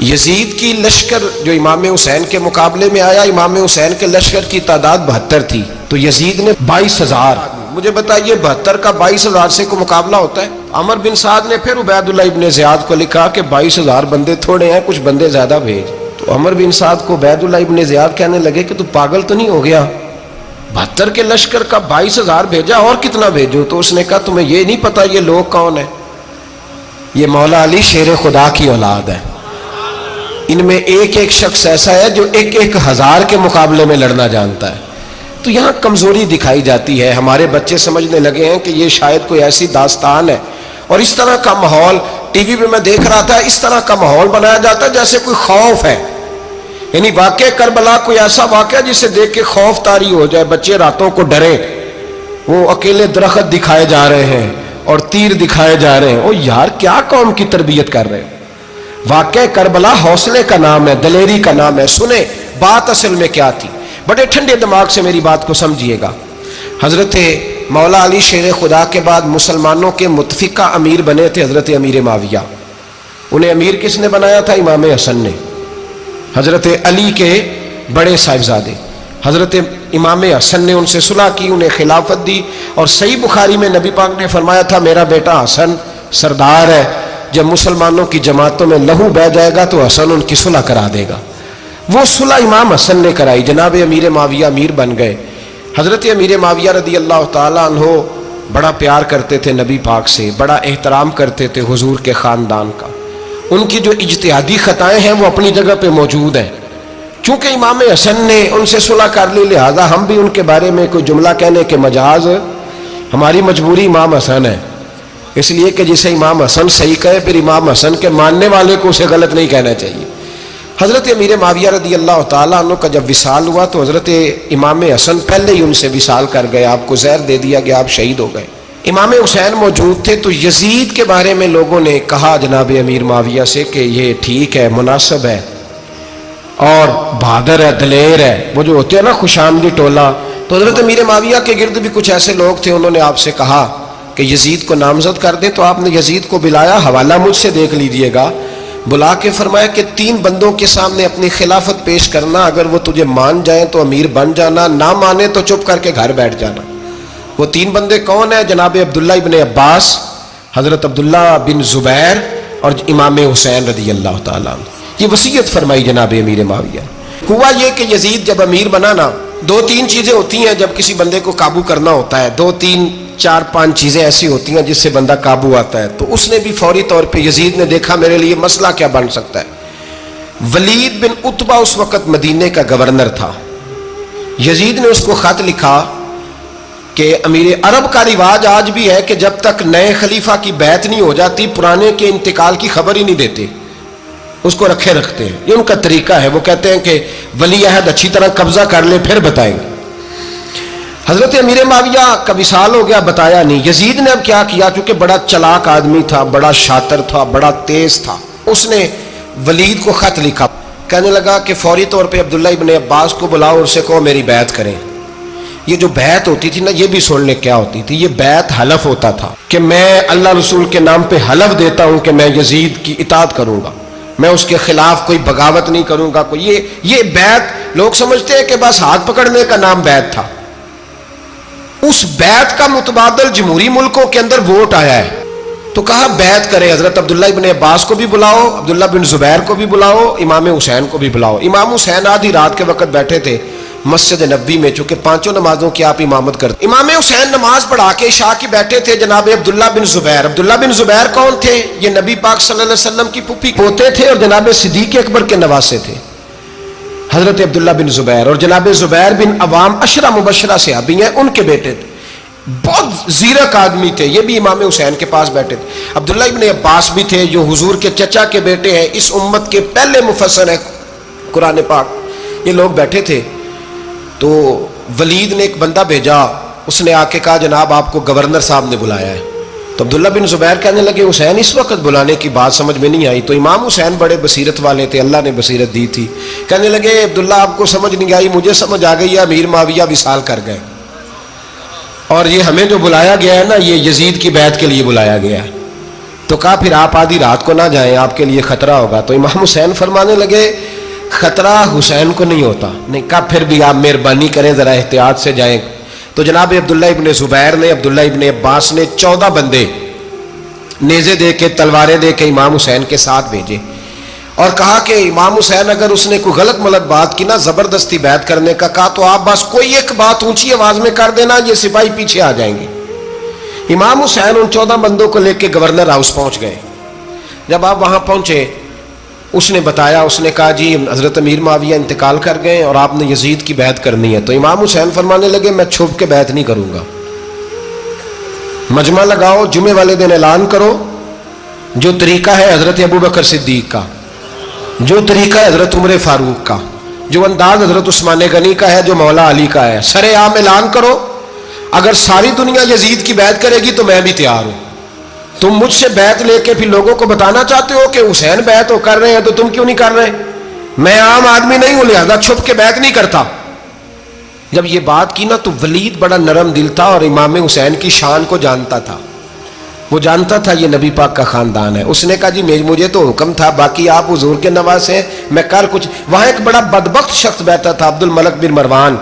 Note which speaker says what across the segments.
Speaker 1: یزید کی لشکر جو امام حسین کے مقابلے میں آیا، امام حسین کے لشکر کی تعداد 72 تھی، تو یزید نے 22,000. مجھے بتائیے 72 کا 22,000 سے کوئی مقابلہ ہوتا ہے؟ عمر بن سعد نے پھر عبید اللہ ابن زیاد کو لکھا کہ 22,000 بندے تھوڑے ہیں، کچھ بندے زیادہ بھیج. تو عمر بن سعد کو عبید اللہ ابن زیاد کہنے لگے کہ تو پاگل تو نہیں ہو گیا، 72 کے لشکر کا 22,000 بھیجا، اور کتنا بھیجو؟ تو اس نے کہا تمہیں یہ نہیں پتا یہ لوگ کون ہیں؟ یہ مولا علی شیر خدا کی اولاد ہے. ان میں ایک ایک شخص ایسا ہے جو 1,000 کے مقابلے میں لڑنا جانتا ہے. تو یہاں کمزوری دکھائی جاتی ہے. ہمارے بچے سمجھنے لگے ہیں کہ یہ شاید کوئی ایسی داستان ہے، اور اس طرح کا ماحول ٹی وی پہ میں دیکھ رہا تھا، اس طرح کا ماحول بنایا جاتا ہے جیسے کوئی خوف ہے. یعنی واقع کربلا کوئی ایسا واقعہ جسے دیکھ کے خوف طاری ہو جائے، بچے راتوں کو ڈریں. وہ اکیلے درخت دکھائے جا رہے ہیں اور تیر دکھائے جا رہے ہیں. او یار کیا قوم کی تربیت کر رہے ہیں؟ واقع کربلا حوصلے کا نام ہے، دلیری کا نام ہے. سنیں بات اصل میں کیا تھی، بڑے ٹھنڈے دماغ سے میری بات کو سمجھیے گا. حضرت مولا علی شیر خدا کے بعد مسلمانوں کے متفقہ امیر بنے تھے حضرت امیر معاویہ. انہیں امیر کس نے بنایا تھا؟ امام حسن نے، حضرت علی کے بڑے صاحبزادے. حضرت امام حسن نے ان سے صلح کی، انہیں خلافت دی. اور صحیح بخاری میں نبی پاک نے فرمایا تھا میرا بیٹا حسن سردار ہے، جب مسلمانوں کی جماعتوں میں لہو بہہ جائے گا تو حسن ان کی صلح کرا دے گا. وہ صلح امام حسن نے کرائی. جناب امیر معاویہ امیر بن گئے. حضرت امیر معاویہ رضی اللہ تعالیٰ عنہ بڑا پیار کرتے تھے نبی پاک سے، بڑا احترام کرتے تھے حضور کے خاندان کا. ان کی جو اجتہادی خطائیں ہیں وہ اپنی جگہ پہ موجود ہیں. چونکہ امام حسن نے ان سے صلح کر لی، لہذا ہم بھی ان کے بارے میں کوئی جملہ کہنے کے مجاز، ہماری مجبوری امام حسن ہے. اس لیے کہ جسے امام حسن صحیح کہے پھر امام حسن کے ماننے والے کو اسے غلط نہیں کہنا چاہیے. حضرت امیر معاویہ رضی اللہ تعالیٰ عنہ کا جب وصال ہوا تو حضرت امام حسن پہلے ہی ان سے وصال کر گئے، آپ کو زہر دے دیا گیا، آپ شہید ہو گئے. امام حسین موجود تھے. تو یزید کے بارے میں لوگوں نے کہا جناب امیر معاویہ سے کہ یہ ٹھیک ہے، مناسب ہے اور بہادر ہے، دلیر ہے، وہ جو ہوتے ہیں نا خوش آمدی ٹولہ. تو حضرت امیر معاویہ کے گرد بھی کچھ ایسے لوگ تھے، انہوں نے آپ سے کہا کہ یزید کو نامزد کر دیں. تو آپ نے یزید کو بلایا، حوالہ مجھ سے دیکھ لیجئے گا. بلا کے فرمایا کہ 3 بندوں کے سامنے اپنی خلافت پیش کرنا، اگر وہ تجھے مان جائیں تو امیر بن جانا، نہ مانے تو چپ کر کے گھر بیٹھ جانا. وہ 3 بندے کون ہیں؟ جناب عبداللہ ابن عباس، حضرت عبداللہ بن زبیر اور امام حسین رضی اللہ تعالیٰ عنہ. یہ وصیت فرمائی جناب امیر معاویہ. ہوا یہ کہ یزید جب امیر بنا نا، 2-3 چیزیں ہوتی ہیں جب کسی بندے کو قابو کرنا ہوتا ہے، 2-3-4-5 چیزیں ایسی ہوتی ہیں جس سے بندہ قابو آتا ہے. تو اس نے بھی فوری طور پہ، یزید نے دیکھا میرے لیے مسئلہ کیا بن سکتا ہے. ولید بن عتبہ اس وقت مدینے کا گورنر تھا. یزید نے اس کو خط لکھا کہ امیر عرب کا رواج آج بھی ہے کہ جب تک نئے خلیفہ کی بیعت نہیں ہو جاتی پرانے کے انتقال کی خبر ہی نہیں دیتے، اس کو رکھے رکھتے ہیں. یہ ان کا طریقہ ہے. وہ کہتے ہیں کہ ولی عہد اچھی طرح قبضہ کر لے پھر بتائیں گے. حضرت امیر معاویہ کا وصال ہو گیا، بتایا نہیں. یزید نے اب کیا کیا، چونکہ بڑا چلاک آدمی تھا، بڑا شاطر تھا، بڑا تیز تھا، اس نے ولید کو خط لکھا. کہنے لگا کہ فوری طور پہ عبداللہ ابن عباس کو بلاؤ اور اسے کہو میری بیعت کریں. یہ جو بیعت ہوتی تھی نا، یہ بھی سن لے کیا ہوتی تھی. یہ بیعت حلف ہوتا تھا کہ میں اللہ رسول کے نام پہ حلف دیتا ہوں کہ میں یزید کی اطاعت کروں گا، میں اس کے خلاف کوئی بغاوت نہیں کروں گا. کوئی یہ بیعت لوگ سمجھتے ہیں کہ بس ہاتھ پکڑنے کا نام بیعت تھا. اس بیعت کا متبادل جمہوری ملکوں کے اندر ووٹ آیا ہے. تو کہا بیعت کرے. حضرت عبداللہ ابن عباس کو بھی بلاؤ، عبداللہ بن زبیر کو بھی بلاؤ، امام حسین کو بھی بلاؤ. امام حسین آدھی رات کے وقت بیٹھے تھے مسجد نبوی میں، چونکہ 5 نمازوں کی آپ امامت کرتے. امام حسین نماز پڑھا کے عشاء کی بیٹھے تھے. جناب عبداللہ بن زبیر، عبداللہ بن زبیر کون تھے؟ یہ نبی پاک صلی اللہ علیہ وسلم کی پھوپھی پوتے تھے اور جناب صدیق اکبر کے نواسے تھے، حضرت عبداللہ بن زبیر. اور جناب زبیر بن عوام عشرہ مبشرہ صحابی ہیں، ان کے بیٹے تھے. بہت زیرک آدمی تھے. یہ بھی امام حسین کے پاس بیٹھے تھے. عبداللہ ابن عباس بھی تھے جو حضور کے چچا کے بیٹے ہیں، اس امت کے پہلے مفسر ہیں قرآن پاک. یہ لوگ بیٹھے تھے. تو ولید نے ایک بندہ بھیجا، اس نے آ کے کہا جناب آپ کو گورنر صاحب نے بلایا ہے. تو عبداللہ بن زبیر کہنے لگے حسین اس وقت بلانے کی بات سمجھ میں نہیں آئی. تو امام حسین بڑے بصیرت والے تھے، اللہ نے بصیرت دی تھی. کہنے لگے عبداللہ آپ کو سمجھ نہیں آئی، مجھے سمجھ آ گئی ہے، امیر معاویہ وصال کر گئے اور یہ ہمیں جو بلایا گیا ہے نا، یہ یزید کی بیعت کے لیے بلایا گیا ہے. تو کہا پھر آپ آدھی رات کو نہ جائیں، آپ کے لیے خطرہ ہوگا۔ تو امام حسین فرمانے لگے خطرہ حسین کو نہیں ہوتا۔ نہیں، کہا پھر بھی آپ مہربانی کریں ذرا احتیاط سے جائیں۔ تو جناب عبداللہ ابن زبیر نے، عبداللہ ابن عباس نے 14 بندے نیزے دے کے، تلواریں دے کے امام حسین کے ساتھ بھیجے اور کہا کہ امام حسین اگر اس نے کوئی غلط ملت بات کی نا، زبردستی بیعت کرنے کا کہا، تو آپ بس کوئی ایک بات اونچی آواز میں کر دینا، یہ سپاہی پیچھے آ جائیں گے۔ امام حسین ان 14 بندوں کو لے کے گورنر ہاؤس پہنچ گئے۔ جب آپ وہاں پہنچے، اس نے بتایا، اس نے کہا جی حضرت امیر معاویہ انتقال کر گئے اور آپ نے یزید کی بیعت کرنی ہے۔ تو امام حسین فرمانے لگے میں چھپ کے بیعت نہیں کروں گا، مجمع لگاؤ، جمعے والے دن اعلان کرو، جو طریقہ ہے حضرت ابوبکر صدیق کا، جو طریقہ ہے حضرت عمر فاروق کا، جو انداز حضرت عثمان غنی کا ہے، جو مولا علی کا ہے، سر عام اعلان کرو، اگر ساری دنیا یزید کی بیعت کرے گی تو میں بھی تیار ہوں۔ تم مجھ سے بیعت لے کے پھر لوگوں کو بتانا چاہتے ہو کہ حسین بیعت ہو کر رہے ہیں تو تم کیوں نہیں کر رہے؟ میں عام آدمی نہیں ہوں، لہذا چھپ کے بیعت نہیں کرتا۔ جب یہ بات کی نا تو ولید بڑا نرم دل تھا اور امام حسین کی شان کو جانتا تھا، وہ جانتا تھا یہ نبی پاک کا خاندان ہے۔ اس نے کہا جی مجھے تو حکم تھا، باقی آپ حضور کے نواز ہیں، میں کر کچھ۔ وہاں ایک بڑا بدبخت شخص بیٹھا تھا، عبد الملک بن مروان،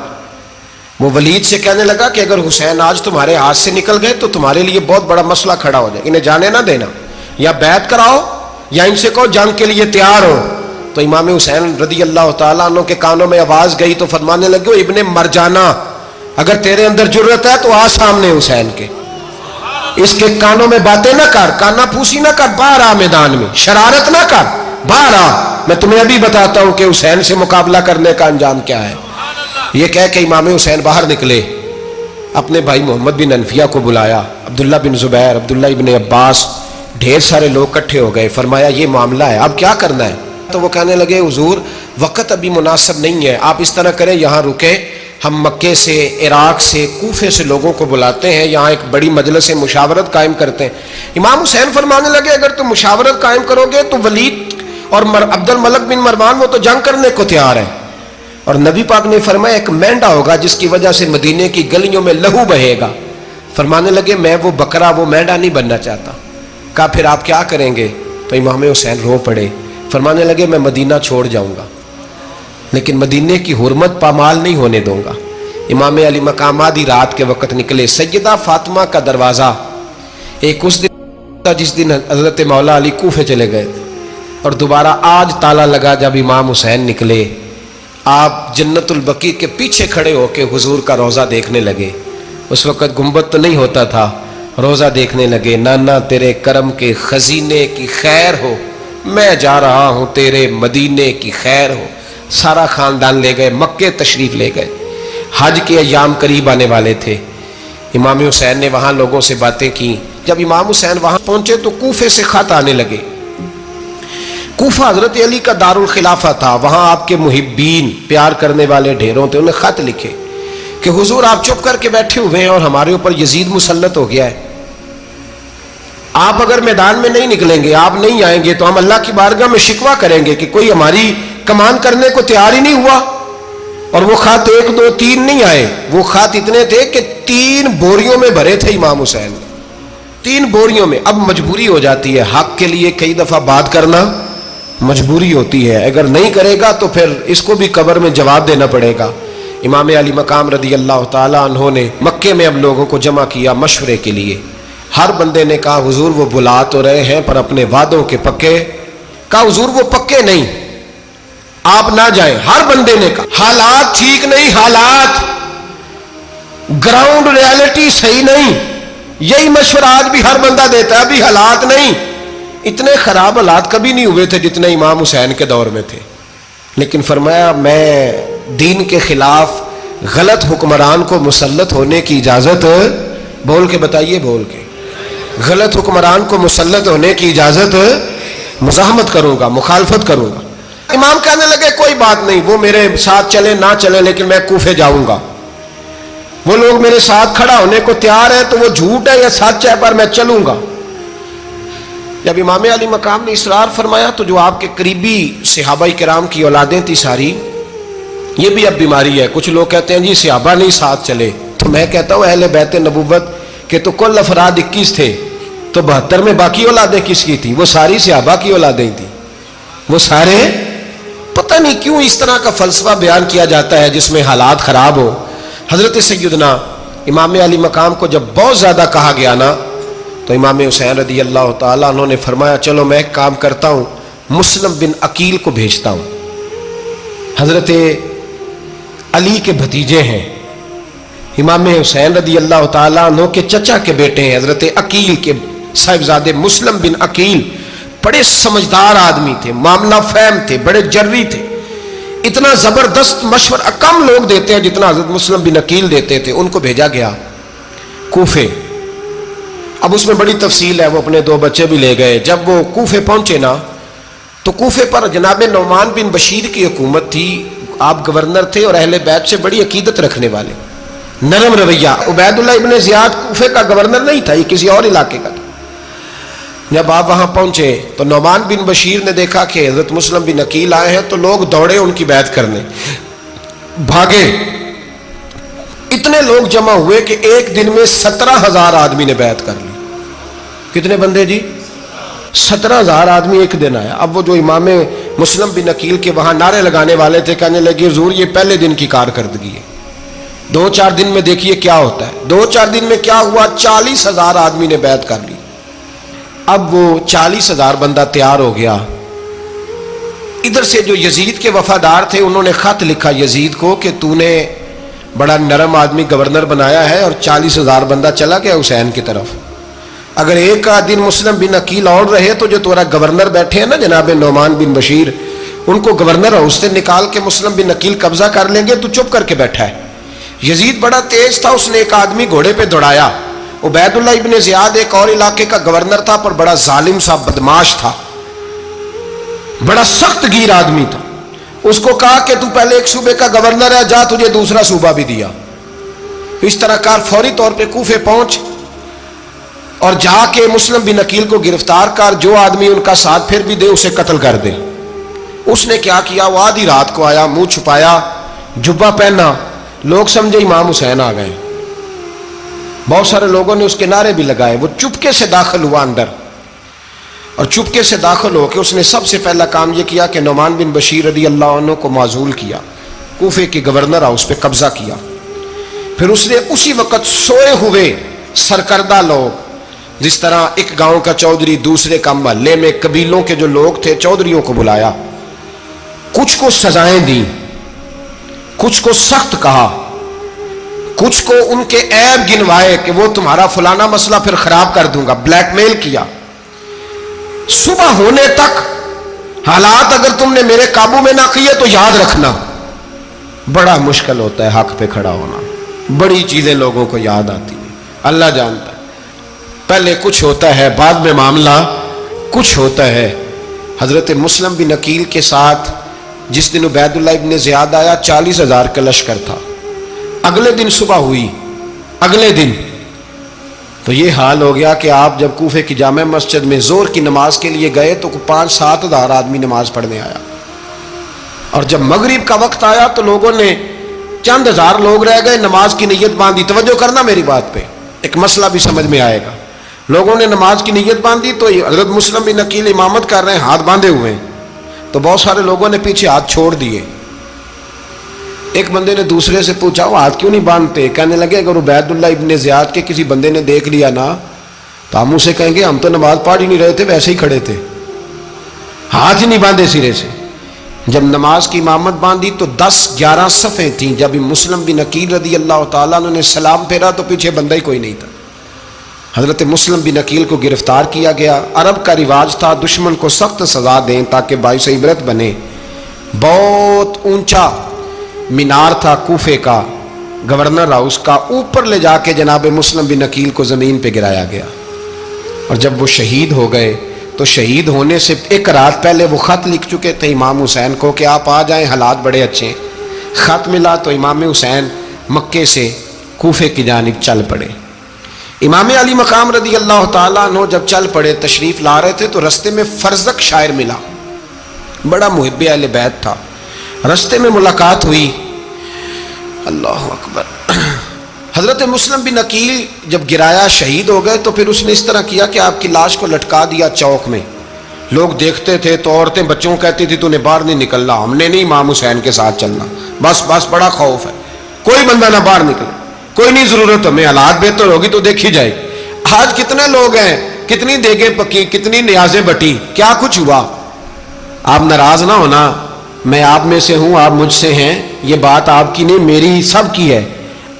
Speaker 1: وہ ولید سے کہنے لگا کہ اگر حسین آج تمہارے ہاتھ سے نکل گئے تو تمہارے لیے بہت بڑا مسئلہ کھڑا ہو جائے، انہیں جانے نہ دینا، یا بیعت کراؤ یا ان سے کہو جنگ کے لیے تیار ہو۔ تو امام حسین رضی اللہ تعالیٰ عنہ کے کانوں میں آواز گئی تو فرمانے لگے ابن مرجانہ، اگر تیرے اندر جرت ہے تو آ سامنے حسین کے، اس کے کانوں میں باتیں نہ کر، کانا پھوسی نہ کر، باہر آ میدان میں، شرارت نہ کر، باہر آ، میں تمہیں ابھی بتاتا ہوں کہ حسین سے مقابلہ کرنے کا انجام کیا ہے۔ یہ کہہ کہ امام حسین باہر نکلے، اپنے بھائی محمد بن انفیہ کو بلایا، عبداللہ بن زبیر، عبداللہ ابن عباس، ڈھیر سارے لوگ کٹھے ہو گئے۔ فرمایا یہ معاملہ ہے، اب کیا کرنا ہے؟ تو وہ کہنے لگے حضور وقت ابھی مناسب نہیں ہے، آپ اس طرح کریں یہاں رکے، ہم مکے سے، عراق سے، کوفے سے لوگوں کو بلاتے ہیں، یہاں ایک بڑی مجلس مشاورت قائم کرتے ہیں۔ امام حسین فرمانے لگے اگر تم مشاورت قائم کرو گے تو ولید اور عبد الملک بن مروان وہ تو جنگ کرنے کو تیار ہیں، اور نبی پاک نے فرمایا ایک مینڈا ہوگا جس کی وجہ سے مدینے کی گلیوں میں لہو بہے گا۔ فرمانے لگے میں وہ بکرا، وہ مینڈا نہیں بننا چاہتا۔ کہا پھر آپ کیا کریں گے؟ تو امام حسین رو پڑے، فرمانے لگے میں مدینہ چھوڑ جاؤں گا لیکن مدینے کی حرمت پامال نہیں ہونے دوں گا۔ امام علی مقام آدھی رات کے وقت نکلے، سیدہ فاطمہ کا دروازہ ایک اس دن تھا جس دن حضرت مولا علی کوفے چلے گئے تھے، اور دوبارہ آج تالا لگا جب امام حسین نکلے۔ آپ جنت البقیع کے پیچھے کھڑے ہو کے حضور کا روضہ دیکھنے لگے، اس وقت گنبد تو نہیں ہوتا تھا، روضہ دیکھنے لگے۔ نانا تیرے کرم کے خزینے کی خیر ہو، میں جا رہا ہوں تیرے مدینے کی خیر ہو۔ سارا خاندان لے گئے، مکے تشریف لے گئے، حج کے ایام قریب آنے والے تھے۔ امام حسین نے وہاں لوگوں سے باتیں کی۔ جب امام حسین وہاں پہنچے تو کوفے سے خط آنے لگے۔ کوفہ حضرت علی کا دارالخلافہ تھا، وہاں آپ کے محبین، پیار کرنے والے ڈھیروں تھے، انہیں خط لکھے کہ حضور آپ چپ کر کے بیٹھے ہوئے ہیں اور ہمارے اوپر یزید مسلط ہو گیا ہے، آپ اگر میدان میں نہیں نکلیں گے، آپ نہیں آئیں گے تو ہم اللہ کی بارگاہ میں شکوہ کریں گے کہ کوئی ہماری کمان کرنے کو تیار ہی نہیں ہوا۔ اور وہ خط 1 2 3 نہیں آئے، وہ خط اتنے تھے کہ 3 بوریوں میں بھرے تھے امام حسین، 3 بوریوں میں۔ اب مجبوری ہو جاتی ہے، حق کے لیے کئی دفعہ بات کرنا مجبوری ہوتی ہے، اگر نہیں کرے گا تو پھر اس کو بھی قبر میں جواب دینا پڑے گا۔ امام علی مقام رضی اللہ تعالیٰ عنہ نے مکے میں اب لوگوں کو جمع کیا مشورے کے لیے۔ ہر بندے نے کہا حضور وہ بلا تو رہے ہیں پر اپنے وعدوں کے پکے۔ کہا حضور وہ پکے نہیں، آپ نہ جائیں۔ ہر بندے نے کہا حالات ٹھیک نہیں، حالات گراؤنڈ ریالٹی صحیح نہیں، یہی مشورہ آج بھی ہر بندہ دیتا ہے، ابھی حالات نہیں۔ اتنے خراب حالات کبھی نہیں ہوئے تھے جتنے امام حسین کے دور میں تھے، لیکن فرمایا میں دین کے خلاف غلط حکمران کو مسلط ہونے کی اجازت، بول کے بتائیے، بول کے، غلط حکمران کو مسلط ہونے کی اجازت، مزاحمت کروں گا، مخالفت کروں گا۔ امام کہنے لگے کوئی بات نہیں، وہ میرے ساتھ چلے نہ چلے لیکن میں کوفے جاؤں گا، وہ لوگ میرے ساتھ کھڑا ہونے کو تیار ہے تو وہ جھوٹ ہے یا سچ ہے پر میں چلوں گا۔ جب امام علی مقام نے اصرار فرمایا تو جو آپ کے قریبی صحابہ کرام کی اولادیں تھی ساری، یہ بھی اب بیماری ہے، کچھ لوگ کہتے ہیں جی صحابہ نہیں ساتھ چلے، تو میں کہتا ہوں اہل بیت نبوت کے تو کل افراد 21 تھے، تو 72 میں باقی اولادیں کس کی تھی؟ وہ ساری صحابہ کی اولادیں تھی، وہ سارے. پتہ نہیں کیوں اس طرح کا فلسفہ بیان کیا جاتا ہے جس میں حالات خراب ہو. حضرت سیدنا امام علی مقام کو جب بہت زیادہ کہا گیا نا تو امام حسین رضی اللہ تعالیٰ انہوں نے فرمایا چلو میں ایک کام کرتا ہوں، مسلم بن عقیل کو بھیجتا ہوں. حضرت علی کے بھتیجے ہیں، امام حسین رضی اللہ تعالیٰ عنہ کے چچا کے بیٹے ہیں حضرت عقیل کے صاحبزادے مسلم بن عقیل. بڑے سمجھدار آدمی تھے، معاملہ فہم تھے، بڑے جری تھے. اتنا زبردست مشورہ کم لوگ دیتے ہیں جتنا حضرت مسلم بن عقیل دیتے تھے. ان کو بھیجا گیا کوفے. اب اس میں بڑی تفصیل ہے، وہ اپنے 2 بچے بھی لے گئے. جب وہ کوفے پہنچے نا تو کوفے پر جناب نعمان بن بشیر کی حکومت تھی. آپ گورنر تھے اور اہل بیت سے بڑی عقیدت رکھنے والے، نرم رویہ. عبید اللہ ابن زیاد کوفے کا گورنر نہیں تھا، یہ کسی اور علاقے کا تھا. جب آپ وہاں پہنچے تو نعمان بن بشیر نے دیکھا کہ حضرت مسلم بن عقیل آئے ہیں تو لوگ دوڑے ان کی بیعت کرنے، بھاگے. اتنے لوگ جمع ہوئے کہ ایک دن میں 17,000 آدمی نے بیعت کر لی. کتنے بندے جی؟ 17,000 آدمی ایک دن آیا. اب وہ جو امام مسلم بن عقیل کے وہاں نعرے لگانے والے تھے کہنے لگے حضور یہ پہلے دن کی کارکردگی ہے، 2-4 دن میں دیکھیے کیا ہوتا ہے. 2-4 دن میں کیا ہوا؟ 40,000 آدمی نے بیعت کر لی. اب وہ 40,000 بندہ تیار ہو گیا. ادھر سے جو یزید کے وفادار تھے انہوں نے خط لکھا یزید کو کہ تو نے بڑا نرم آدمی گورنر بنایا ہے اور 40,000 بندہ چلا گیا حسین کی طرف. اگر ایک دن مسلم بن عقیل اور رہے تو جو تمہارا گورنر بیٹھے ہیں نا جناب نعمان بن بشیر، ان کو گورنر ہاؤس سے نکال کے مسلم بن عقیل قبضہ کر لیں گے. تو چپ کر کے بیٹھا ہے. یزید بڑا تیز تھا، اس نے ایک آدمی گھوڑے پہ دوڑایا. عبید اللہ ابن زیاد ایک اور علاقے کا گورنر تھا پر بڑا ظالم سا بدماش تھا، بڑا سخت گیر آدمی تھا. اس کو کہا کہ تو پہلے ایک صوبے کا گورنر ہے، جا تجھے دوسرا صوبہ بھی دیا. اس طرح کار فوری طور پہ کوفے پہنچ اور جا کے مسلم بن عقیل کو گرفتار کر، جو آدمی ان کا ساتھ پھر بھی دے اسے قتل کر دے. اس نے کیا کیا؟ وہ آدھی رات کو آیا، منہ چھپایا، جبہ پہنا. لوگ سمجھے امام حسین آ گئے. بہت سارے لوگوں نے اس کے نعرے بھی لگائے. وہ چپکے سے داخل ہوا اندر اور چپکے سے داخل ہو کے اس نے سب سے پہلا کام یہ کیا کہ نعمان بن بشیر رضی اللہ عنہ کو معزول کیا، کوفے کے گورنر ہاؤس پہ قبضہ کیا. پھر اس نے اسی وقت سوئے ہوئے سرکردہ لوگ، جس طرح ایک گاؤں کا چودھری دوسرے کا محلے میں قبیلوں کے جو لوگ تھے چودھریوں کو بلایا، کچھ کو سزائیں دیں، کچھ کو سخت کہا، کچھ کو ان کے عیب گنوائے کہ وہ تمہارا فلانا مسئلہ پھر خراب کر دوں گا، بلیک میل کیا. صبح ہونے تک حالات اگر تم نے میرے قابو میں نہ کیے تو یاد رکھنا بڑا مشکل ہوتا ہے حق پہ کھڑا ہونا. بڑی چیزیں لوگوں کو یاد آتی ہیں، اللہ جانتا ہے. پہلے کچھ ہوتا ہے، بعد میں معاملہ کچھ ہوتا ہے. حضرت مسلم بن عقیل کے ساتھ جس دن عبید اللہ ابن زیاد آیا 40,000 کا لشکر تھا. اگلے دن صبح ہوئی، اگلے دن تو یہ حال ہو گیا کہ آپ جب کوفے کی جامع مسجد میں زور کی نماز کے لیے گئے تو 5-7 ہزار آدمی نماز پڑھنے آیا. اور جب مغرب کا وقت آیا تو لوگوں نے چند ہزار لوگ رہ گئے، نماز کی نیت باندھی. توجہ کرنا میری بات پہ، ایک مسئلہ بھی سمجھ میں آئے گا. لوگوں نے نماز کی نیت باندھی تو حضرت مسلم بن عقیل امامت کر رہے ہیں، ہاتھ باندھے ہوئے ہیں. تو بہت سارے لوگوں نے پیچھے ہاتھ چھوڑ دیے. ایک بندے نے دوسرے سے پوچھا وہ ہاتھ کیوں نہیں باندھتے؟ کہنے لگے اگر عبید اللہ ابن زیاد کے کسی بندے نے دیکھ لیا نا تو ہم اسے کہیں گے ہم تو نماز پڑھ ہی نہیں رہے تھے، ویسے ہی کھڑے تھے، ہاتھ ہی نہیں باندھے سرے سے. جب نماز کی امامت باندھی تو 10-11 صفیں تھیں. جب مسلم بن عقیل رضی اللہ تعالیٰ نے سلام پھیرا تو پیچھے بندہ ہی کوئی نہیں تھا. حضرت مسلم بن عقیل کو گرفتار کیا گیا. عرب کا رواج تھا دشمن کو سخت سزا دیں تاکہ باعث عبرت بنے. بہت اونچا مینار تھا کوفے کا گورنر ہاؤس کا، اوپر لے جا کے جناب مسلم بن عقیل کو زمین پہ گرایا گیا. اور جب وہ شہید ہو گئے تو شہید ہونے سے ایک رات پہلے وہ خط لکھ چکے تھے امام حسین کو کہ آپ آ جائیں، حالات بڑے اچھے ہیں. خط ملا تو امام حسین مکے سے کوفے کی جانب چل پڑے. امام علی مقام رضی اللہ تعالیٰ عنہ جب چل پڑے تشریف لا رہے تھے تو رستے میں فرزق شاعر ملا، بڑا محب اہل بیت تھا. رستے میں ملاقات ہوئی، اللہ اکبر. حضرت مسلم بن عقیل جب گرایا شہید ہو گئے تو پھر اس نے اس طرح کیا کہ آپ کی لاش کو لٹکا دیا چوک میں. لوگ دیکھتے تھے تو عورتیں بچوں کو کہتی تھی تو نے باہر نہیں نکلنا, ہم نے نہیں امام حسین کے ساتھ چلنا, بس بڑا خوف ہے, کوئی بندہ نہ باہر نکلے, کوئی نہیں ضرورت ہمیں, حالات بہتر ہوگی تو دیکھی جائے. آج کتنے لوگ ہیں, کتنی دیگیں پکی, کتنی نیازیں بٹی, کیا کچھ ہوا. آپ ناراض نہ ہونا, میں آپ میں سے ہوں, آپ مجھ سے ہیں, یہ بات آپ کی نہیں میری سب کی ہے.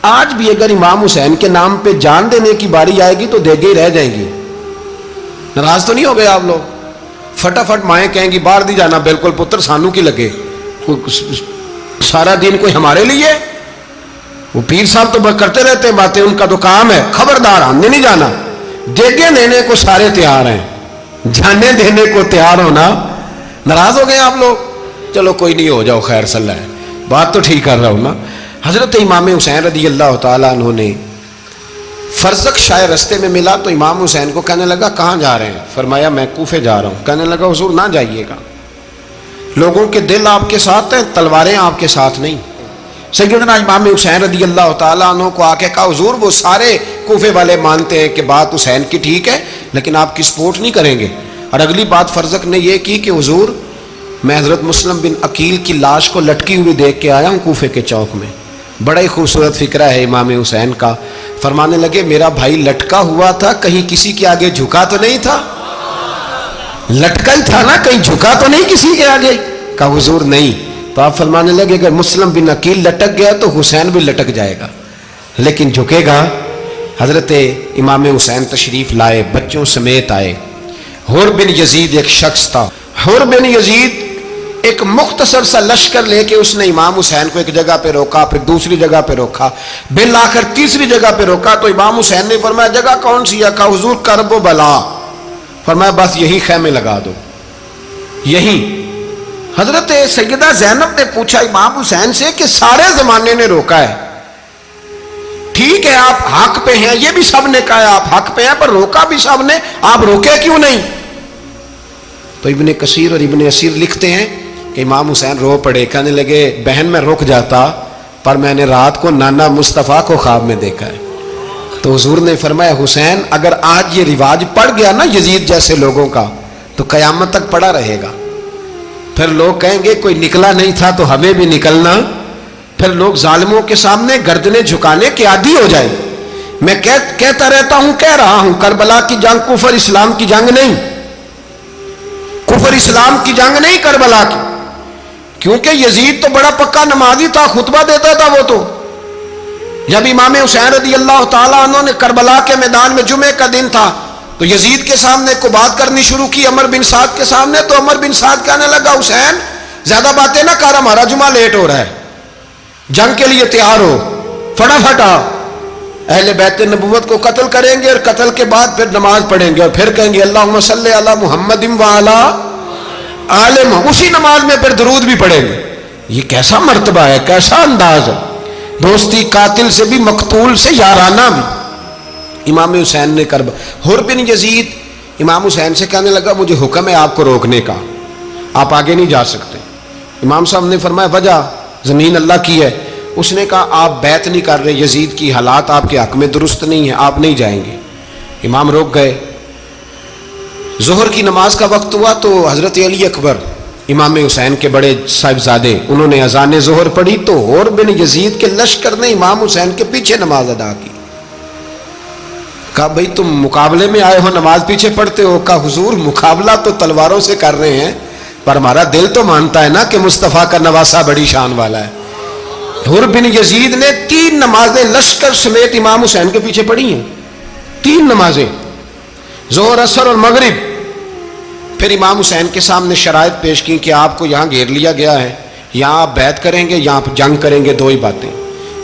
Speaker 1: آج بھی اگر امام حسین کے نام پہ جان دینے کی باری آئے گی تو دیگیں ہی رہ جائیں گی. ناراض تو نہیں ہو گئے آپ لوگ؟ فٹافٹ مائیں کہیں گی باہر نہیں جانا, بالکل پتر سانو کی لگے, سارا دن کوئی ہمارے لیے. وہ پیر صاحب تو کرتے رہتے ہیں باتیں, ان کا تو کام ہے, خبردار ہم نے نہیں جانا. دیگیں دینے کو سارے تیار ہیں, جانے دینے کو تیار ہونا. ناراض ہو گئے آپ لوگ؟ چلو کوئی نہیں, ہو جاؤ, خیر صلی اللہ ہے, بات تو ٹھیک کر رہا ہوں نا. حضرت امام حسین رضی اللہ تعالیٰ عنہ نے فرزق شاہ رستے میں ملا تو امام حسین کو کہنے لگا کہاں جا رہے ہیں؟ فرمایا میں کوفے جا رہا ہوں. کہنے لگا حضور نہ جائیے گا, لوگوں کے دل آپ کے ساتھ ہیں, تلواریں آپ کے ساتھ نہیں. سیدنا امام حسین رضی اللہ تعالیٰ عنہ کو آ کے کہا حضور وہ سارے کوفے والے مانتے ہیں کہ بات حسین کی ٹھیک ہے لیکن آپ کی سپورٹ نہیں کریں گے. اور اگلی بات فرزق نے یہ کی کہ حضور میں حضرت مسلم بن عقیل کی لاش کو لٹکی ہوئی دیکھ کے آیا ہوں کوفے کے چوک میں. بڑا ہی خوبصورت فکرہ ہے امام حسین کا. فرمانے لگے میرا بھائی لٹکا ہوا تھا, کہیں کسی کے آگے جھکا تو نہیں تھا؟ لٹکا ہی تھا نا, کہیں جھکا تو نہیں کسی کے آگے؟ کہا حضور نہیں. تو آپ فرمانے لگے اگر مسلم بن عقیل لٹک گیا تو حسین بھی لٹک جائے گا, لیکن جھکے گا. حضرت امام حسین تشریف لائے, بچوں سمیت آئے. حر بن یزید ایک شخص تھا. حر بن یزید ایک مختصر سا لشکر لے کے اس نے امام حسین کو ایک جگہ پہ روکا, پھر دوسری جگہ پہ روکا, بالآخر تیسری جگہ پہ روکا. تو امام حسین نے فرمایا جگہ کون سی ہے؟ کہا حضور کرب و بلا. فرمایا بس یہی خیمے لگا دو, یہی. حضرت سیدہ زینب نے پوچھا امام حسین سے کہ سارے زمانے نے روکا ہے, ٹھیک ہے آپ حق پہ ہیں, یہ بھی سب نے کہا ہے آپ حق پہ ہیں, پر روکا بھی سب نے, آپ روکے کیوں نہیں؟ تو ابن کثیر اور ابن اسیر لکھتے ہیں کہ امام حسین رو پڑے, کہنے لگے بہن میں رک جاتا پر میں نے رات کو نانا مصطفیٰ کو خواب میں دیکھا ہے. تو حضور نے فرمایا حسین اگر آج یہ رواج پڑ گیا نا یزید جیسے لوگوں کا تو قیامت تک پڑا رہے گا. پھر لوگ کہیں گے کوئی نکلا نہیں تھا تو ہمیں بھی نکلنا. پھر لوگ ظالموں کے سامنے گردنیں جھکانے کے عادی ہو جائیں. میں کہتا رہتا ہوں, کہہ رہا ہوں, کربلا کی جنگ کفر اسلام کی جنگ نہیں, کفر اسلام کی جنگ نہیں کربلا کی. کیونکہ یزید تو بڑا پکا نمازی تھا, خطبہ دیتا تھا وہ تو. جب امام حسین رضی اللہ تعالیٰ عنہ نے کربلا کے میدان میں جمعے کا دن تھا تو یزید کے سامنے کو بات کرنی شروع کی عمر بن سعد کے سامنے. تو عمر بن سعد کہنے لگا حسین زیادہ باتیں نہ کر, ہمارا جمعہ لیٹ ہو رہا ہے, جنگ کے لیے تیار ہو, فٹافٹ آ. اہل بیت نبوت کو قتل کریں گے اور قتل کے بعد پھر نماز پڑھیں گے اور پھر کہیں گے اللہم صلی علی محمد وعلی آل محمد, اسی نماز میں پھر درود بھی پڑھیں گے. یہ کیسا مرتبہ ہے, کیسا انداز ہے, دوستی قاتل سے بھی مقتول سے یارانہ بھی. امام حسین نے کرب. حر بن یزید امام حسین سے کہنے لگا مجھے حکم ہے آپ کو روکنے کا, آپ آگے نہیں جا سکتے. امام صاحب نے فرمایا وجہ زمین اللہ کی ہے. اس نے کہا آپ بیعت نہیں کر رہے, یزید کی حالات آپ کے حق میں درست نہیں ہیں, آپ نہیں جائیں گے. امام روک گئے. ظہر کی نماز کا وقت ہوا تو حضرت علی اکبر امام حسین کے بڑے صاحبزادے انہوں نے اذان ظہر پڑھی تو حر بن یزید کے لشکر نے امام حسین کے پیچھے نماز ادا کی. کہا بھئی تم مقابلے میں آئے ہو نماز پیچھے پڑھتے ہو؟ کہا حضور مقابلہ تو تلواروں سے کر رہے ہیں پر ہمارا دل تو مانتا ہے نا کہ مصطفیٰ کا نواسہ بڑی شان والا ہے. حر بن یزید نے 3 نمازیں لشکر سمیت امام حسین کے پیچھے پڑھی ہیں, 3 نمازیں, ظہر عصر اور مغرب. پھر امام حسین کے سامنے شرائط پیش کی کہ آپ کو یہاں گھیر لیا گیا ہے, یہاں آپ بیعت کریں گے, یہاں جنگ کریں گے, 2 ہی باتیں.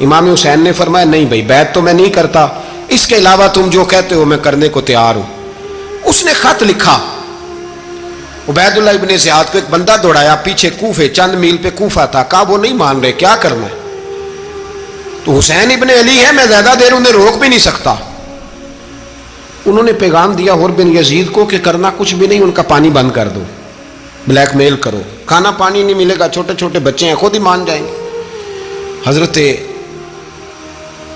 Speaker 1: امام حسین نے فرمایا نہیں بھائی بیعت تو میں نہیں کرتا, اس کے علاوہ تم جو کہتے ہو میں کرنے کو تیار ہوں. اس نے خط لکھا, عبید اللہ ابن زیاد کو ایک بندہ دوڑایا پیچھے کوفے, چند میل پہ کوفہ تھا. کہا وہ نہیں مان رہے, کیا کرنا ہے؟ تو حسین ابن علی ہے, میں زیادہ دیر انہیں روک بھی نہیں سکتا. انہوں نے پیغام دیا حر بن یزید کو کہ کرنا کچھ بھی نہیں, ان کا پانی بند کر دو, بلیک میل کرو, کھانا پانی نہیں ملے گا, چھوٹے چھوٹے بچے ہیں, خود ہی مان جائیں گے. حضرت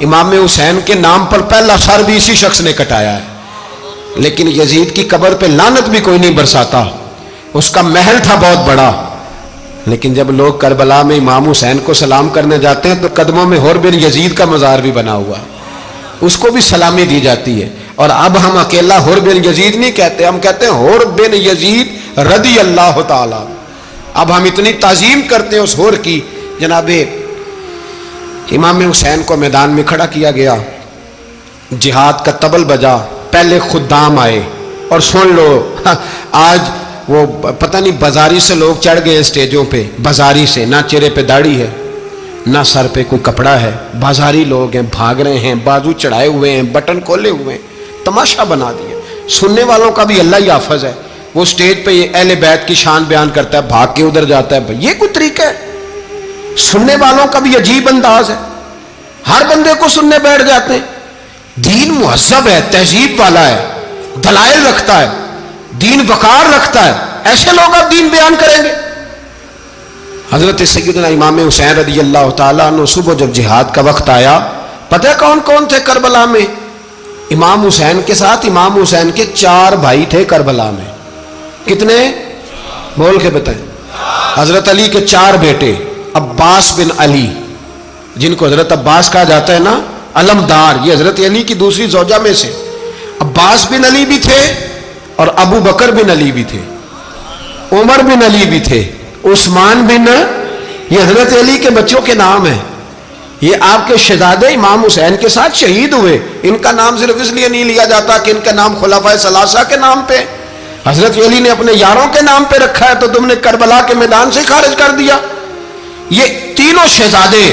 Speaker 1: امام حسین کے نام پر پہلا سر بھی اسی شخص نے کٹایا ہے، لیکن یزید کی قبر پہ لعنت بھی کوئی نہیں برساتا، اس کا محل تھا بہت بڑا، لیکن جب لوگ کربلا میں امام حسین کو سلام کرنے جاتے ہیں تو قدموں میں حر بن یزید کا مزار بھی بنا ہوا ہے، اس کو بھی سلامی دی جاتی ہے۔ اور اب ہم اکیلا حر بن یزید نہیں کہتے، ہم کہتے ہیں حر بن یزید رضی اللہ تعالی۔ اب ہم اتنی تعظیم کرتے ہیں اس حر کی۔ جناب امام حسین کو میدان میں کھڑا کیا گیا، جہاد کا طبل بجا، پہلے خدام آئے، اور سن لو آج وہ پتہ نہیں بازاری سے لوگ چڑھ گئے اسٹیجوں پہ، بازاری سے، نہ چہرے پہ داڑھی ہے نہ سر پہ کوئی کپڑا ہے، بازاری لوگ ہیں، بھاگ رہے ہیں، بازو چڑھائے ہوئے ہیں، بٹن کھولے ہوئے ہیں، تماشا بنا دیا۔ سننے والوں کا بھی اللہ ہی حافظ ہے، وہ سٹیج پہ یہ اہل بیت کی شان بیان کرتا ہے، بھاگ کے ادھر جاتا ہے، یہ کوئی طریقہ ہے؟ سننے والوں کا بھی عجیب انداز ہے، ہر بندے کو سننے بیٹھ جاتے ہیں۔ دین مہذب ہے، تہذیب والا ہے، دلائل رکھتا ہے، دین وقار رکھتا ہے، ایسے لوگ اب دین بیان کریں گے؟ حضرت سیدنا امام حسین رضی اللہ تعالیٰ عنہ صبح جب جہاد کا وقت آیا، پتہ کون کون تھے کربلا میں؟ امام حسین کے ساتھ امام حسین کے 4 بھائی تھے کربلا میں۔ کتنے؟ بول کے بتائیں۔ حضرت علی کے 4 بیٹے، عباس بن علی، جن کو حضرت عباس کہا جاتا ہے نا، علمدار، یہ حضرت علی کی دوسری زوجہ میں سے عباس بن علی بھی تھے، اور ابو بکر بن علی بھی تھے، عمر بن علی بھی تھے، عثمان بن، یہ حضرت علی کے بچوں کے نام ہیں۔ یہ آپ کے شہزادے امام حسین کے ساتھ شہید ہوئے، ان کا نام صرف اس لیے نہیں لیا جاتا کہ ان کا نام خلفائے ثلاثہ کے نام پہ، حضرت علی نے اپنے یاروں کے نام پہ رکھا ہے، تو تم نے کربلا کے میدان سے خارج کر دیا۔ یہ تینوں شہزادے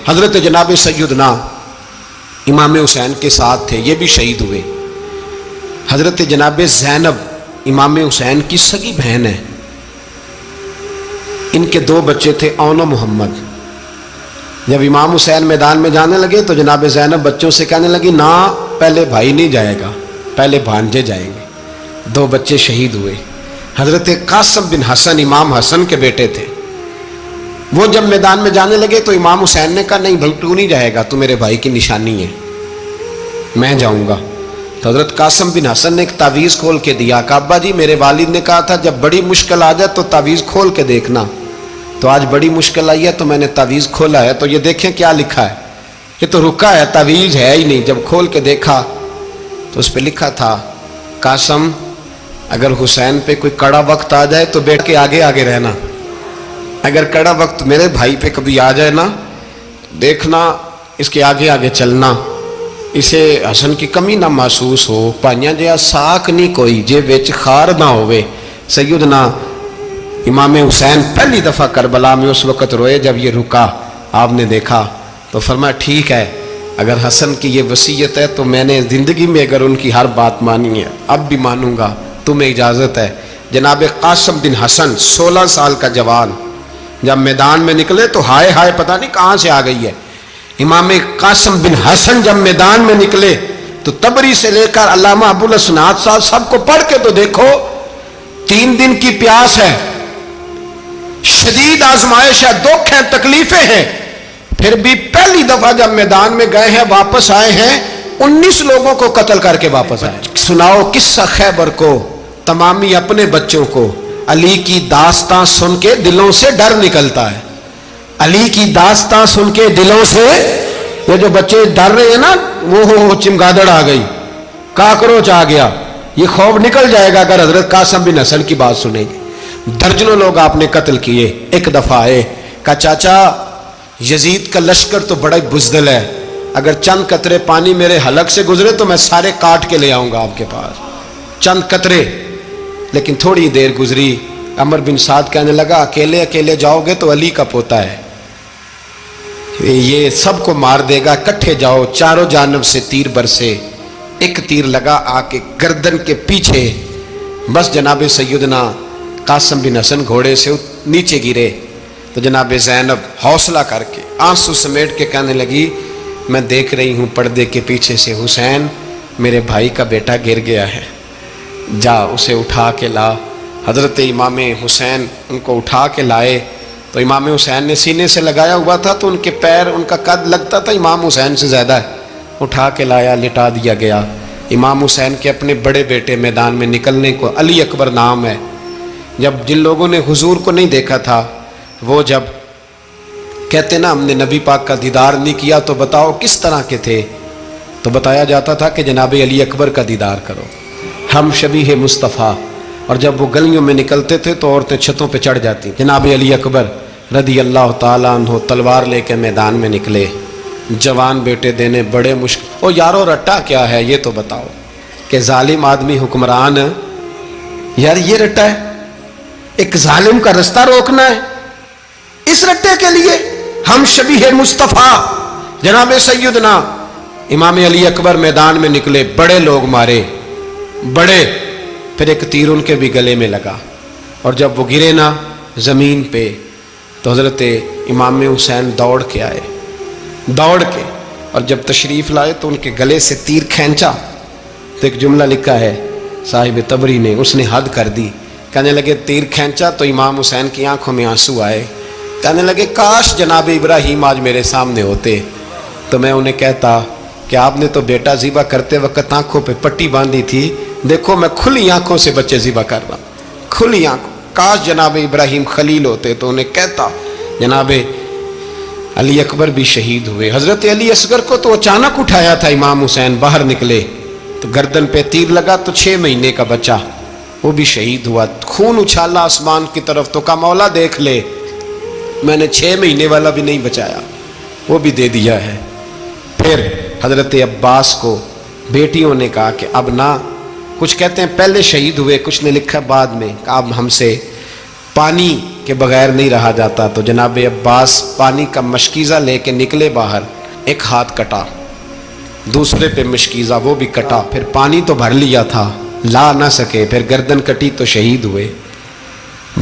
Speaker 1: حضرت جناب سیدنا امام حسین کے ساتھ تھے، یہ بھی شہید ہوئے۔ حضرت جناب زینب امام حسین کی سگی بہن ہے، ان کے 2 بچے تھے، اون و محمد۔ جب امام حسین میدان میں جانے لگے تو جناب زینب بچوں سے کہنے لگی، نہ پہلے بھائی نہیں جائے گا، پہلے بھانجے جائیں گے۔ 2 بچے شہید ہوئے۔ حضرت قاسم بن حسن امام حسن کے بیٹے تھے، وہ جب میدان میں جانے لگے تو امام حسین نے کہا، نہیں بھائی تو نہیں جائے گا، تو میرے بھائی کی نشانی ہے، میں جاؤں گا۔ تو حضرت قاسم بن حسن نے ایک تعویذ کھول کے دیا کہ ابا جی میرے والد نے کہا تھا جب بڑی مشکل آ جائے تو تعویذ کھول کے دیکھنا، تو آج بڑی مشکل آئی ہے تو میں نے تعویذ کھولا ہے، تو یہ دیکھیں کیا لکھا ہے، یہ تو رکا ہے، تعویذ ہے ہی نہیں۔ جب کھول کے دیکھا تو اس پہ لکھا تھا، قاسم اگر حسین پہ کوئی کڑا وقت آ جائے تو بیٹھ کے آگے آگے رہنا، اگر کڑا وقت میرے بھائی پہ کبھی آ جائے نا، دیکھنا اس کے آگے آگے چلنا، اسے حسن کی کمی نہ محسوس ہو، پائیاں جہا ساک نہیں کوئی جے وچ خار نہ ہوئے۔ سیدنا امام حسین پہلی دفعہ کربلا میں اس وقت روئے جب یہ رکا، آپ نے دیکھا تو فرمایا ٹھیک ہے، اگر حسن کی یہ وصیت ہے تو میں نے زندگی میں اگر ان کی ہر بات مانی ہے اب بھی مانوں گا، تمہیں اجازت ہے۔ جناب قاسم بن حسن 16 سال کا جوان جب میدان میں نکلے تو ہائے ہائے پتہ نہیں کہاں سے آ گئی ہے۔ امام قاسم بن حسن جب میدان میں نکلے تو تبری سے لے کر علامہ ابو الاسناد صاحب سب کو پڑھ کے تو دیکھو، 3 دن کی پیاس ہے، شدید آزمائش ہے، دکھ ہیں، تکلیفیں ہیں، پھر بھی پہلی دفعہ جب میدان میں گئے ہیں واپس آئے ہیں 19 لوگوں کو قتل کر کے واپس آئے۔ سناؤ قصہ خیبر کو، تمامی اپنے بچوں کو، علی کی داستان سن کے دلوں سے ڈر نکلتا ہے، علی کی داستان سن کے دلوں سے، یہ جو بچے ڈر رہے ہیں نا، وہ چمگادڑ آ گئی، کاکروچ آ گیا، یہ خوف نکل جائے گا اگر حضرت قاسم بن حسن کی بات سنیں گے۔ درجنوں لوگ آپ نے قتل کیے۔ ایک دفعہ آئے، کہا چاچا یزید کا لشکر تو بڑا بزدل ہے، اگر چند قطرے پانی میرے حلق سے گزرے تو میں سارے کاٹ کے لے آؤں گا آپ کے پاس، چند قطرے۔ لیکن تھوڑی دیر گزری، عمر بن سعد کہنے لگا اکیلے اکیلے جاؤ گے تو علی کا پوتا ہے، یہ سب کو مار دے گا، کٹھے جاؤ۔ چاروں جانب سے تیر برسے، ایک تیر لگا آ کے گردن کے پیچھے، بس جناب سیدنا قاسم بن حسن گھوڑے سے نیچے گرے۔ تو جناب زینب حوصلہ کر کے آنسو سمیٹ کے کہنے لگی میں دیکھ رہی ہوں پردے کے پیچھے سے حسین میرے بھائی کا بیٹا گر گیا ہے، جا اسے اٹھا کے لا۔ حضرت امام حسین ان کو اٹھا کے لائے، تو امام حسین نے سینے سے لگایا ہوا تھا تو ان کے پیر، ان کا قد لگتا تھا امام حسین سے زیادہ ہے، اٹھا کے لایا، لٹا دیا گیا۔ امام حسین کے اپنے بڑے بیٹے میدان میں نکلنے کو، علی اکبر نام ہے، جب جن لوگوں نے حضور کو نہیں دیکھا تھا وہ جب کہتے نا ہم نے نبی پاک کا دیدار نہیں کیا تو بتاؤ کس طرح کے تھے، تو بتایا جاتا تھا کہ جناب علی اکبر کا دیدار کرو، ہم شبیہ مصطفیٰ۔ اور جب وہ گلیوں میں نکلتے تھے تو عورتیں چھتوں پہ چڑھ جاتی۔ جناب علی اکبر رضی اللہ تعالیٰ عنہ تلوار لے کے میدان میں نکلے، جوان بیٹے دینے بڑے مشکل۔ او یارو رٹا کیا ہے یہ تو بتاؤ، کہ ظالم آدمی حکمران، یار یہ رٹا ہے، ایک ظالم کا رستہ روکنا ہے، اس رٹے کے لیے ہم شبیہ مصطفیٰ۔ جناب سیدنا امام علی اکبر میدان میں نکلے، بڑے لوگ مارے، بڑے، پھر ایک تیر ان کے بھی گلے میں لگا، اور جب وہ گرے نا زمین پہ تو حضرت امام حسین دوڑ کے آئے، دوڑ کے، اور جب تشریف لائے تو ان کے گلے سے تیر کھینچا تو ایک جملہ لکھا ہے صاحب تبری نے، اس نے حد کر دی، کہنے لگے تیر کھینچا تو امام حسین کی آنکھوں میں آنسو آئے، کہنے لگے کاش جناب ابراہیم آج میرے سامنے ہوتے تو میں انہیں کہتا کہ آپ نے تو بیٹا ذبح کرتے وقت آنکھوں پہ پٹی باندھی تھی، دیکھو میں کھلی آنکھوں سے بچے ذبح کر رہا ہوں، کھلی آنکھوں، کاش جناب ابراہیم خلیل ہوتے تو انہیں کہتا۔ جناب علی اکبر بھی شہید ہوئے۔ حضرت علی اصغر کو تو اچانک اٹھایا تھا امام حسین، باہر نکلے تو گردن پہ تیر لگا تو 6 مہینے کا بچہ وہ بھی شہید ہوا، خون اچھالا آسمان کی طرف تو کہا مولا دیکھ لے میں نے 6 مہینے والا بھی نہیں بچایا، وہ بھی دے دیا ہے۔ پھر حضرت عباس کو بیٹیوں نے کہا کہ اب نہ، کچھ کہتے ہیں پہلے شہید ہوئے، کچھ نے لکھا بعد میں، کہ اب ہم سے پانی کے بغیر نہیں رہا جاتا، تو جناب عباس پانی کا مشکیزہ لے کے نکلے باہر، ایک ہاتھ کٹا، دوسرے پہ مشکیزہ وہ بھی کٹا، پھر پانی تو بھر لیا تھا لا نہ سکے، پھر گردن کٹی تو شہید ہوئے۔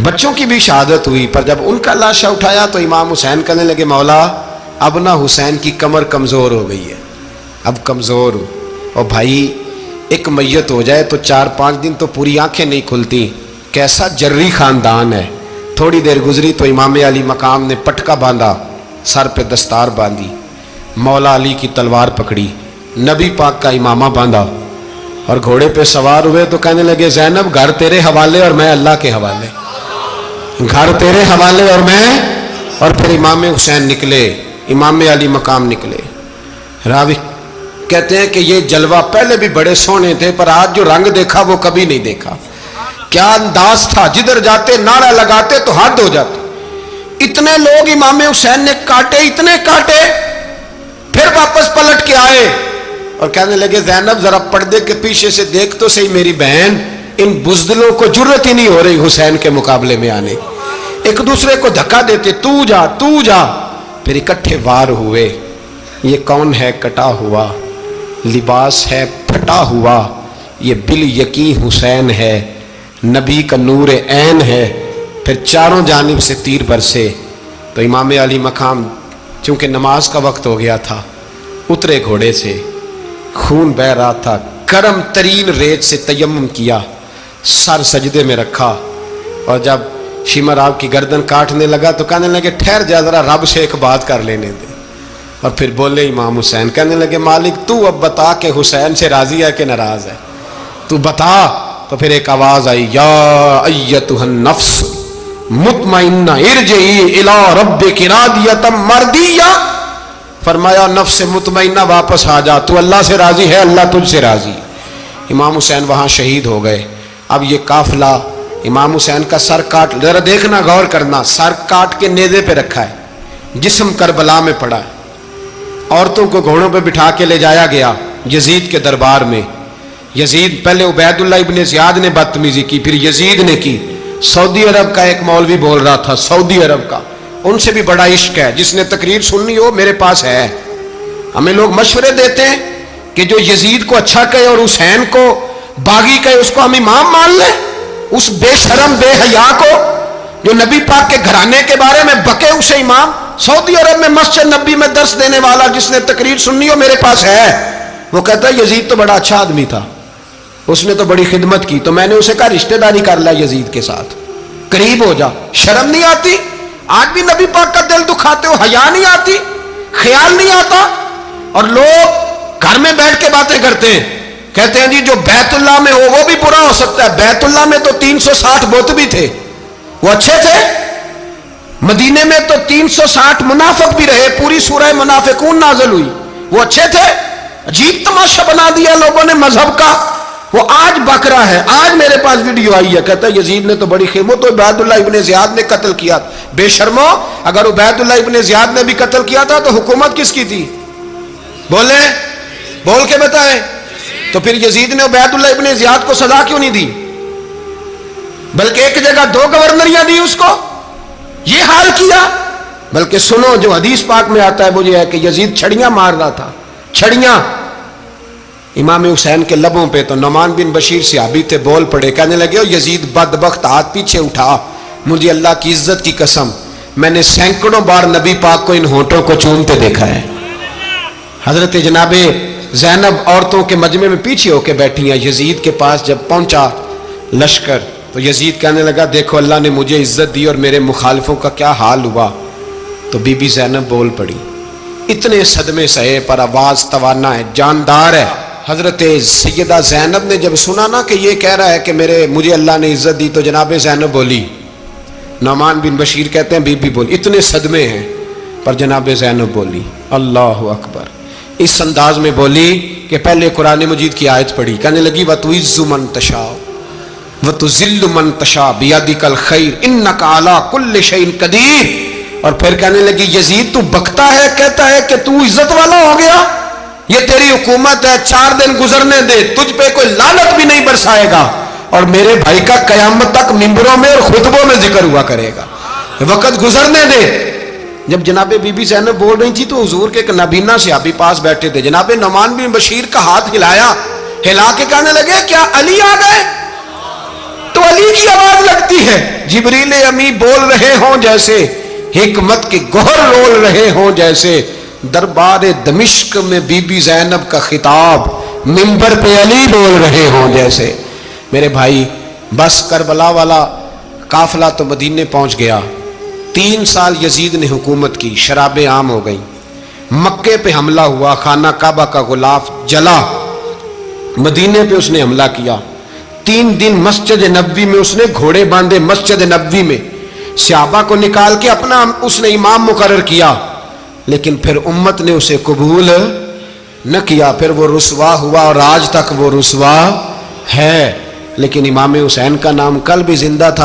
Speaker 1: بچوں کی بھی شہادت ہوئی، پر جب ان کا لاشا اٹھایا تو امام حسین کہنے لگے مولا اب نہ حسین کی کمر کمزور ہو گئی ہے، اب کمزور ہو، اور بھائی ایک میت ہو جائے تو 4-5 دن تو پوری آنکھیں نہیں کھلتی، کیسا جری خاندان ہے۔ تھوڑی دیر گزری تو امام علی مقام نے پٹکا باندھا، سر پہ دستار باندھی، مولا علی کی تلوار پکڑی، نبی پاک کا امامہ باندھا اور گھوڑے پہ سوار ہوئے تو کہنے لگے زینب گھر تیرے حوالے اور میں اللہ کے حوالے، گھر تیرے حوالے اور میں، اور پھر امام حسین نکلے، امام علی مقام نکلے۔ راوی کہتے ہیں کہ یہ جلوہ پہلے بھی بڑے سونے تھے پر آج جو رنگ دیکھا وہ کبھی نہیں دیکھا، کیا انداز تھا، جدھر جاتے نعرہ لگاتے تو حد ہو جاتے، اتنے لوگ امام حسین نے کاٹے، اتنے کاٹے، پھر واپس پلٹ کے آئے اور کہنے لگے زینب ذرا پردے کے پیچھے سے دیکھ تو صحیح میری بہن، ان بزدلوں کو جرت ہی نہیں ہو رہی حسین کے مقابلے میں آنے، ایک دوسرے کو دھکا دیتے، تو جا تو جا، پھر اکٹھے وار ہوئے۔ یہ کون ہے کٹا ہوا، لباس ہے پھٹا ہوا، یہ بال یقین حسین ہے، نبی کا نور عین ہے۔ پھر چاروں جانب سے تیر برسے تو امام علی مقام چونکہ نماز کا وقت ہو گیا تھا، اترے گھوڑے سے، خون بہ رہا تھا، گرم ترین ریت سے تیمم کیا، سر سجدے میں رکھا، اور جب شمر آپ کی گردن کاٹنے لگا تو کہنے لگے ٹھہر جا ذرا رب سے ایک بات کر لینے دے، اور پھر بولے امام حسین، کہنے لگے مالک تو اب بتا کہ حسین سے راضی ہے کہ ناراض ہے، تو بتا۔ تو پھر ایک آواز آئی، یا ایتھا النفس مطمئنہ ارجعی الی ربک راضیۃ مرضیہ، فرمایا نفس مطمئنہ واپس آ جا، تو اللہ سے راضی ہے، اللہ تجھ سے راضی۔ امام حسین وہاں شہید ہو گئے۔ اب یہ قافلہ امام حسین کا سر کاٹ، ذرا دیکھنا غور کرنا، سر کاٹ کے نیزے پہ رکھا ہے، جسم کربلا میں پڑا ہے، عورتوں کو گھوڑوں پہ بٹھا کے لے جایا گیا یزید کے دربار میں۔ یزید پہلے عبید اللہ ابن زیاد نے بدتمیزی کی، پھر یزید نے کی۔ سعودی عرب کا ایک مولوی بول رہا تھا، سعودی عرب کا، ان سے بھی بڑا عشق ہے، جس نے تقریر سننی ہو میرے پاس ہے۔ ہمیں لوگ مشورے دیتے ہیں کہ جو یزید کو اچھا کہے اور حسین کو باغی کہے اس کو ہم امام مان لیں، اس بے شرم بے حیا کو جو نبی پاک کے گھرانے کے بارے میں بکے اسے امام۔ سعودی عرب میں مسجد نبی میں درس دینے والا جس نے تقریر سننی ہو میرے پاس ہے، وہ کہتا ہے یزید تو بڑا اچھا آدمی تھا، اس نے تو بڑی خدمت کی، تو میں نے اسے کہا رشتہ داری کر لیا یزید کے ساتھ، قریب ہو جا، شرم نہیں آتی؟ آج بھی نبی پاک کا دل دکھاتے ہو، حیا نہیں آتی، خیال نہیں آتا. اور لوگ گھر میں بیٹھ کے باتیں کرتے ہیں، کہتے ہیں جی جو بیت اللہ میں ہو وہ بھی برا ہو سکتا ہے. بیت اللہ میں تو 360 بت بھی تھے، وہ اچھے تھے. مدینے میں تو 360 منافق بھی رہے، پوری سورہ منافقون نازل ہوئی، وہ اچھے تھے. عجیب تماشا بنا دیا لوگوں نے مذہب کا. وہ آج بک رہا ہے. آج میرے پاس ویڈیو آئی ہے، کہتا ہے یزید نے تو بڑی خدمت، تو عبید اللہ ابن زیاد نے قتل کیا. بے شرمو، اگر عبید اللہ ابن زیاد نے بھی قتل کیا تھا تو حکومت کس کی تھی؟ بولیں، بول کے بتائیں. تو پھر یزید نے عبید اللہ ابن زیاد کو سزا کیوں نہیں دی، بلکہ ایک جگہ 2 گورنریاں دی اس کو؟ یہ حال کیا. بلکہ سنو، جو حدیث پاک میں آتا ہے وہ یہ ہے کہ یزید چھڑیاں مار رہا تھا، چھڑیاں امام حسین کے لبوں پہ. تو نعمان بن بشیر صحابی تھے، بول پڑے، کہنے لگے یزید بدبخت، ہاتھ پیچھے اٹھا، مجھے اللہ کی عزت کی قسم میں نے سینکڑوں بار نبی پاک کو ان ہونٹوں کو چومتے دیکھا ہے. حضرت جناب زینب عورتوں کے مجمع میں پیچھے ہو کے بیٹھی ہیں. یزید کے پاس جب پہنچا لشکر تو یزید کہنے لگا دیکھو اللہ نے مجھے عزت دی اور میرے مخالفوں کا کیا حال ہوا. تو بی بی زینب بول پڑی، اتنے صدمے سہے پر آواز توانا ہے، جاندار ہے. حضرت سیدہ زینب نے جب سنا نا کہ یہ کہہ رہا ہے کہ مجھے اللہ نے عزت دی، تو جناب زینب بولی. نعمان بن بشیر کہتے ہیں بی بی بولی، اتنے صدمے ہیں پر جناب زینب بولی اللہ اکبر. اس انداز میں بولی کہ پہلے قرآن مجید کی آیت پڑھی، کہنے لگی وَتُعِزُّ مَن تَشَاءُ وَتُذِلُّ مَن تَشَاءُ بِيَدِكَ الْخَيْرُ إِنَّكَ عَلَىٰ كُلِّ شَيْءٍ قَدِيرٌ. اور پھر کہنے لگی یزید تو بکتا ہے، کہتا ہے کہ تو عزت والا ہو گیا، یہ تیری حکومت ہے، 4 دن گزرنے دے، تجھ پہ کوئی لعنت بھی نہیں برسائے گا، اور میرے بھائی کا قیامت تک ممبروں میں اور خطبوں میں ذکر ہوا کرے گا، وقت گزرنے دے. جب جناب بی بی زینب بول رہی تھی تو حضور کے ایک نابینا صحابی پاس بیٹھے تھے. جناب نعمان بن بشیر کا ہاتھ ہلایا، ہلا کے کہنے لگے کیا علی آ گئے؟ تو علی کی آواز لگتی ہے، جبریل امی بول رہے ہوں جیسے، حکمت کے گوہر رول رہے ہوں جیسے، دربار دمشق میں بی بی زینب کا خطاب، منبر پہ علی بول رہے ہوں جیسے. میرے بھائی بس کربلا والا قافلہ تو مدینے پہنچ گیا. 3 سال یزید نے حکومت کی، شرابیں عام ہو گئیں، مکے پہ حملہ ہوا، خانہ کعبہ کا غلاف جلا، مدینے پہ اس نے حملہ کیا. 3 دن مسجد نبوی میں اس نے گھوڑے باندھے، مسجد نبوی میں صحابہ کو نکال کے اپنا اس نے امام مقرر کیا، لیکن پھر امت نے اسے قبول نہ کیا. پھر وہ رسوا ہوا اور آج تک وہ رسوا ہے. لیکن امام حسین کا نام کل بھی زندہ تھا.